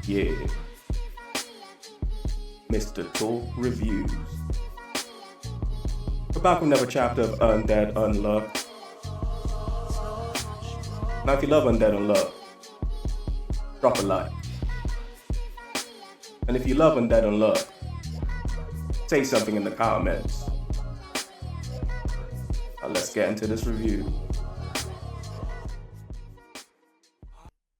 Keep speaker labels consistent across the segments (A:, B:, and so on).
A: Yeah. Mr. Talk Reviews. We're back with another chapter of Undead Unluck. Now, if you love Undead Unluck, drop a like. And if you love Undead Unluck, say something in the comments. Now, let's get into this review.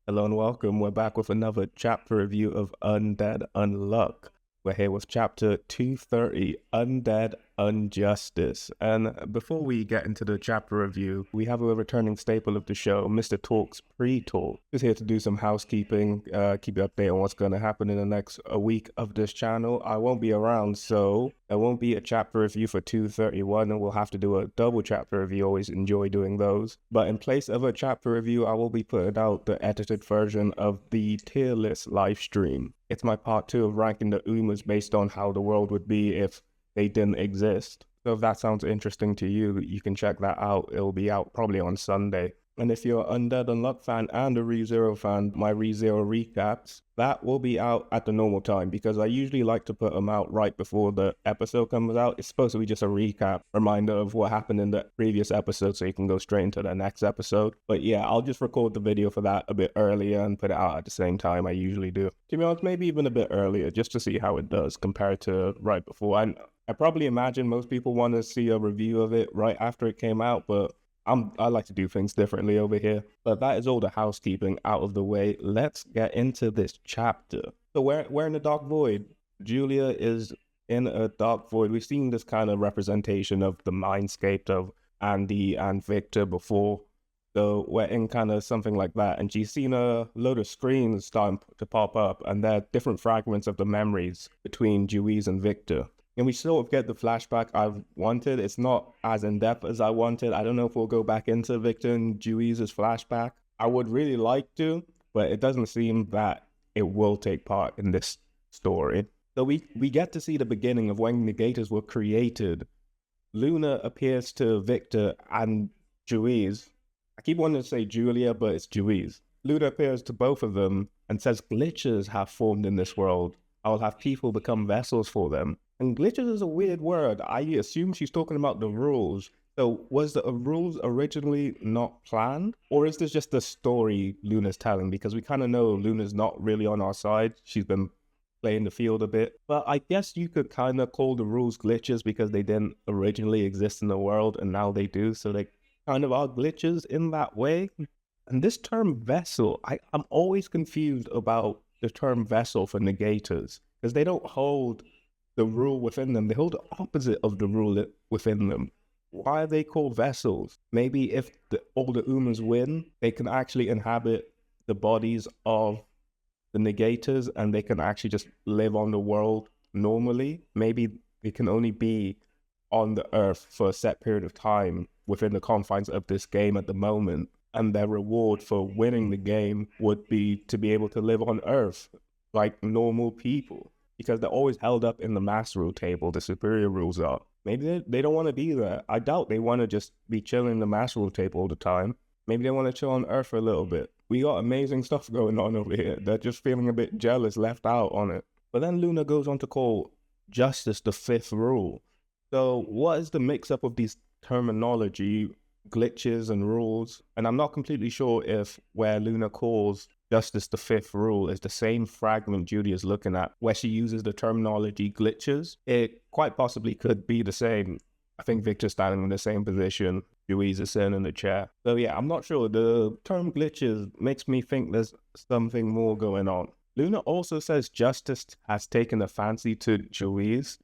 A: Hello and welcome. We're back with another chapter review of Undead Unluck. We're here with chapter 230, Undead Unjustice. And before we get into the chapter review, we have a returning staple of the show, Mr. Talk's pre-talk. He's here to do some housekeeping, keep you updated on what's going to happen in the next week of this channel. I won't be around, so there won't be a chapter review for 231, and we'll have to do a double chapter review. Always enjoy doing those. But in place of a chapter review, I will be putting out the edited version of the tier list live stream. It's my part 2 of ranking the Umas based on how the world would be if they didn't exist. So if that sounds interesting to you, you can check that out. It'll be out probably on Sunday. And if you're an Undead Unluck fan and a ReZero fan, my ReZero recaps, that will be out at the normal time because I usually like to put them out right before the episode comes out. It's supposed to be just a recap, reminder of what happened in the previous episode so you can go straight into the next episode. But yeah, I'll just record the video for that a bit earlier and put it out at the same time I usually do. To be honest, maybe even a bit earlier just to see how it does compared to right before. I probably imagine most people want to see a review of it right after it came out, but I like to do things differently over here. But that is all the housekeeping out of the way. Let's get into this chapter. So we're in the Dark Void. Julia is in a Dark Void. We've seen this kind of representation of the mindscape of Andy and Victor before. So we're in kind of something like that. And she's seen a load of screens starting to pop up. And they're different fragments of the memories between Juiz and Victor. And we sort of get the flashback I've wanted. It's not as in-depth as I wanted. I don't know if we'll go back into Victor and Juiz's flashback. I would really like to, but it doesn't seem that it will take part in this story. So we get to see the beginning of when Negators were created. Luna appears to Victor and Juiz. I keep wanting to say Julia, but it's Juiz. Luna appears to both of them and says glitches have formed in this world. I'll have people become vessels for them. And glitches is a weird word. I assume she's talking about the rules. So was the rules originally not planned? Or is this just the story Luna's telling? Because we kind of know Luna's not really on our side. She's been playing the field a bit. But I guess you could kind of call the rules glitches because they didn't originally exist in the world and now they do. So they kind of are glitches in that way. And this term vessel, I'm always confused about the term vessel for Negators. Because they don't hold the rule within them. They hold the opposite of the rule within them. Why are they called vessels? Maybe if all the Umas win, they can actually inhabit the bodies of the Negators and they can actually just live on the world normally. Maybe they can only be on the earth for a set period of time within the confines of this game at the moment. And their reward for winning the game would be to be able to live on earth like normal people. Because they're always held up in the master rule table, the superior rules are. Maybe they don't want to be there. I doubt they want to just be chilling in the master rule table all the time. Maybe they want to chill on Earth for a little bit. We got amazing stuff going on over here. They're just feeling a bit jealous, left out on it. But then Luna goes on to call justice the 5th rule. So what is the mix-up of these terminology, glitches and rules? And I'm not completely sure if where Luna calls justice the 5th rule is the same fragment Julia is looking at where she uses the terminology glitches. It quite possibly could be the same. I think Victor's standing in the same position. Juiz is sitting in the chair. So yeah, I'm not sure. The term glitches makes me think there's something more going on. Luna also says justice has taken a fancy to Juiz.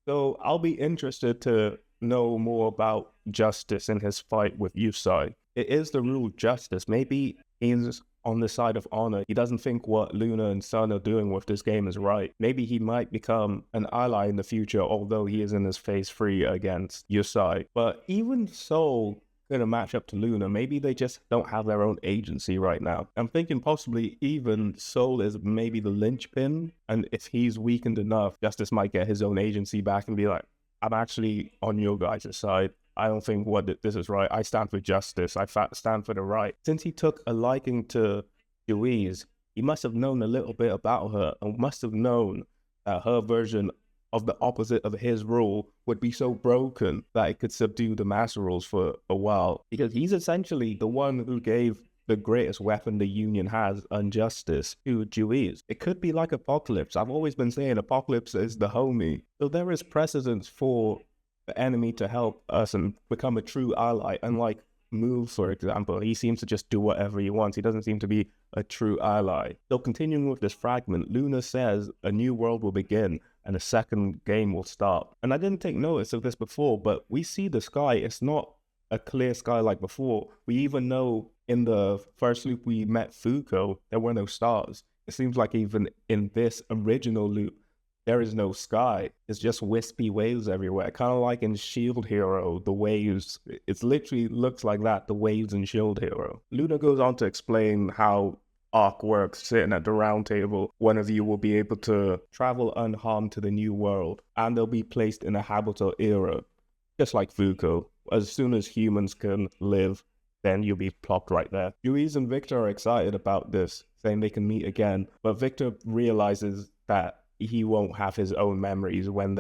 A: So I'll be interested to know more about justice in his fight with Yusai. It is the rule justice. Maybe he's on the side of honor. He doesn't think what Luna and Sun are doing with this game is right. Maybe he might become an ally in the future, although he is in his phase 3 against Yusai. But even so, gonna match up to Luna. Maybe they just don't have their own agency right now. I'm thinking possibly even Soul is maybe the linchpin, and if he's weakened enough, Justice might get his own agency back and be like, I'm actually on your guys' side. I don't think this is right. I stand for justice. I stand for the right. Since he took a liking to Juiz, He must have known a little bit about her and must have known that her version of the opposite of his rule would be so broken that it could subdue the master rules for a while. Because he's essentially the one who gave the greatest weapon the Union has, Unjustice, to Juiz. It could be like Apocalypse. I've always been saying Apocalypse is the homie. So there is precedence for the enemy to help us and become a true ally. Unlike Move, for example, he seems to just do whatever he wants. He doesn't seem to be a true ally. So continuing with this fragment, Luna says a new world will begin and a second game will start. And I didn't take notice of this before, but we see the sky. It's not a clear sky like before. We even know in the first loop we met Fuko, there were no stars. It seems like even in this original loop, there is no sky. It's just wispy waves everywhere. Kind of like in Shield Hero, the waves. It literally looks like that, the waves in Shield Hero. Luna goes on to explain how Arc works. Sitting at the round table, one of you will be able to travel unharmed to the new world, and they'll be placed in a habitable era, just like Fuko. As soon as humans can live, then you'll be plopped right there. Juiz and Victor are excited about this, saying they can meet again, but Victor realizes that he won't have his own memories when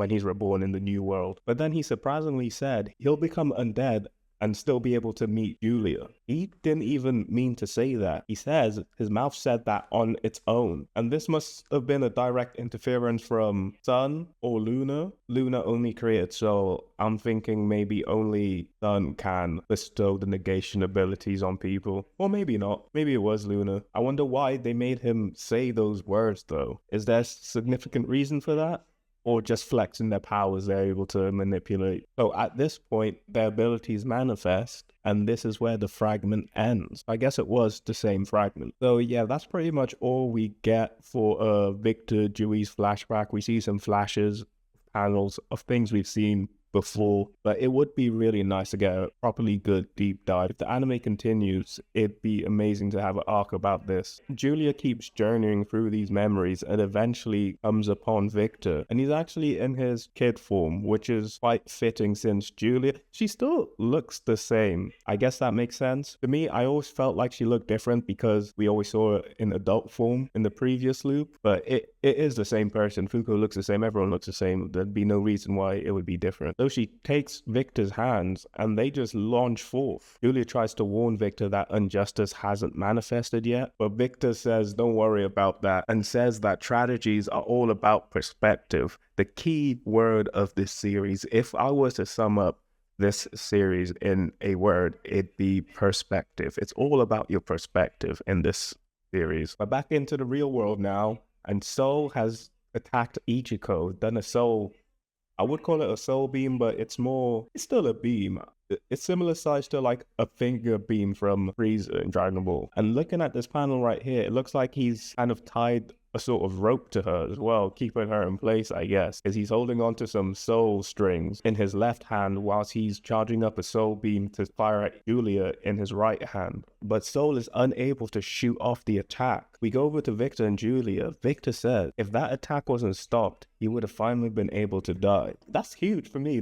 A: he's reborn in the new world. But then he surprisingly said he'll become undead and still be able to meet Julia. He didn't even mean to say that. He says his mouth said that on its own. And this must have been a direct interference from Sun or Luna. Luna only created Soul. I'm thinking maybe only Sun can bestow the negation abilities on people. Or maybe not. Maybe it was Luna. I wonder why they made him say those words though. Is there a significant reason for that? Or just flexing their powers they're able to manipulate. So at this point, their abilities manifest, and this is where the fragment ends. I guess it was the same fragment. So yeah, that's pretty much all we get for Victor Juiz flashback. We see some flashes, panels of things we've seen before, but it would be really nice to get a properly good deep dive. If the anime continues, it'd be amazing to have an arc about this. Julia keeps journeying through these memories and eventually comes upon Victor, and he's actually in his kid form, which is quite fitting since Julia, she still looks the same. I guess that makes sense. To me, I always felt like she looked different because we always saw her in adult form in the previous loop, but it is the same person. Fuko looks the same, everyone looks the same. There'd be no reason why it would be different. So she takes Victor's hands and they just launch forth. Julia tries to warn Victor that Unjustice hasn't manifested yet, but Victor says don't worry about that and says that strategies are all about perspective. The key word of this series, if I was to sum up this series in a word, it'd be perspective. It's all about your perspective in this series. We're back into the real world now, and Soul has attacked Ichiko, done a soul, I would call it a soul beam, but it's still a beam. It's similar size to like a finger beam from Frieza in Dragon Ball. And looking at this panel right here, it looks like he's kind of tied a sort of rope to her as well, keeping her in place, I guess, because he's holding on to some soul strings in his left hand whilst he's charging up a soul beam to fire at Julia in his right hand. But Soul is unable to shoot off the attack. We go over to Victor and Julia. Victor says if that attack wasn't stopped, he would have finally been able to die. That's huge for me.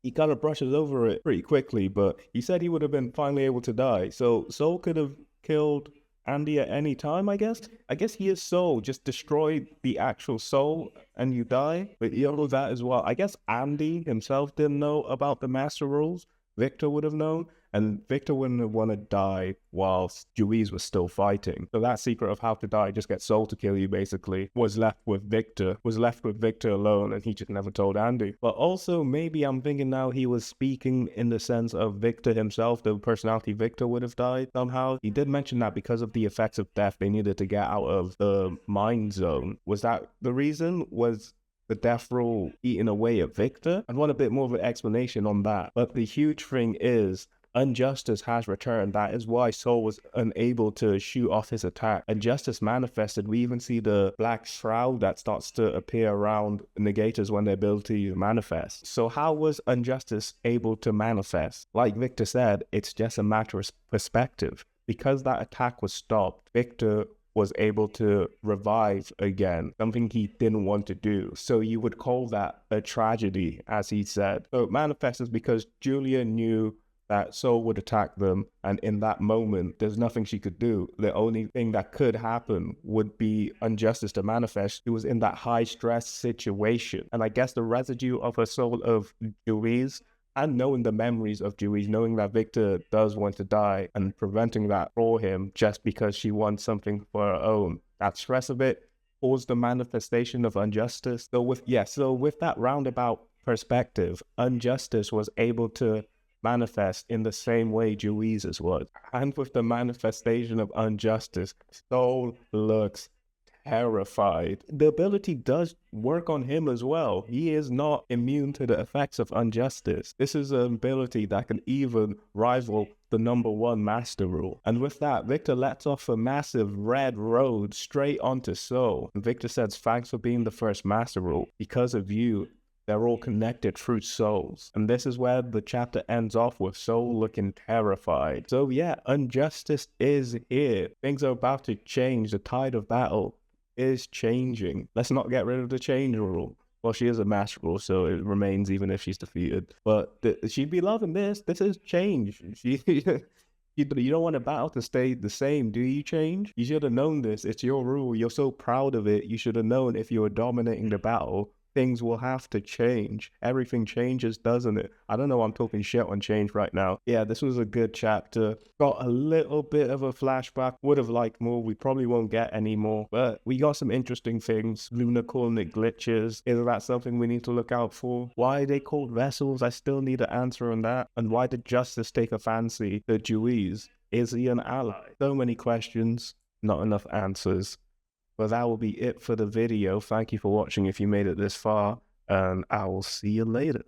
A: He kind of brushes over it pretty quickly, but he said he would have been finally able to die. So Soul could have killed Andy at any time, I guess. I guess he is Soul. Just destroy the actual soul and you die. But you know that as well. I guess Andy himself didn't know about the master rules. Victor would have known. And Victor wouldn't have want to die whilst Juiz was still fighting. So that secret of how to die, just get Soul to kill you basically, was left with Victor alone, and he just never told Andy. But also maybe I'm thinking now he was speaking in the sense of Victor himself, the personality Victor would have died somehow. He did mention that because of the effects of death, they needed to get out of the mind zone. Was that the reason? Was the death rule eating away at Victor? I want a bit more of an explanation on that. But the huge thing is, Unjustice has returned. That is why Soul was unable to shoot off his attack. Unjustice manifested. We even see the black shroud that starts to appear around Negators when their ability manifests. So how was Unjustice able to manifest? Like Victor said, it's just a matter of perspective. Because that attack was stopped, Victor was able to revive again, something he didn't want to do. So you would call that a tragedy, as he said. So it manifests because Julia knew that Soul would attack them, and in that moment, there's nothing she could do. The only thing that could happen would be Unjustice to manifest. She was in that high-stress situation, and I guess the residue of her soul of Juiz, and knowing the memories of Juiz, knowing that Victor does want to die, and preventing that for him just because she wants something for her own. That stress of it caused the manifestation of Unjustice. So with that roundabout perspective, Unjustice was able to manifest in the same way Juiz's was. And with the manifestation of Unjustice, Soul looks terrified. The ability does work on him as well. He is not immune to the effects of Unjustice. This is an ability that can even rival the #1 Master Rule. And with that, Victor lets off a massive red road straight onto Soul. And Victor says, "Thanks for being the first Master Rule. Because of you, they're all connected through souls." And this is where the chapter ends off with Soul looking terrified. So yeah, Unjustice is here. Things are about to change. The tide of battle is changing. Let's not get rid of the change rule. Well, she is a master rule, so it remains even if she's defeated. But she'd be loving this. This is change. You don't want a battle to stay the same, do you, change? You should have known this. It's your rule. You're so proud of it. You should have known if you were dominating the battle, things will have to change. Everything changes, doesn't it? I don't know, I'm talking shit on change right now. Yeah, this was a good chapter. Got a little bit of a flashback. Would have liked more. We probably won't get any more. But we got some interesting things. Luna calling it glitches. Is that something we need to look out for? Why are they called vessels? I still need an answer on that. And why did Justice take a fancy to Juiz? Is he an ally? So many questions, not enough answers. But that will be it for the video. Thank you for watching if you made it this far, and I will see you later.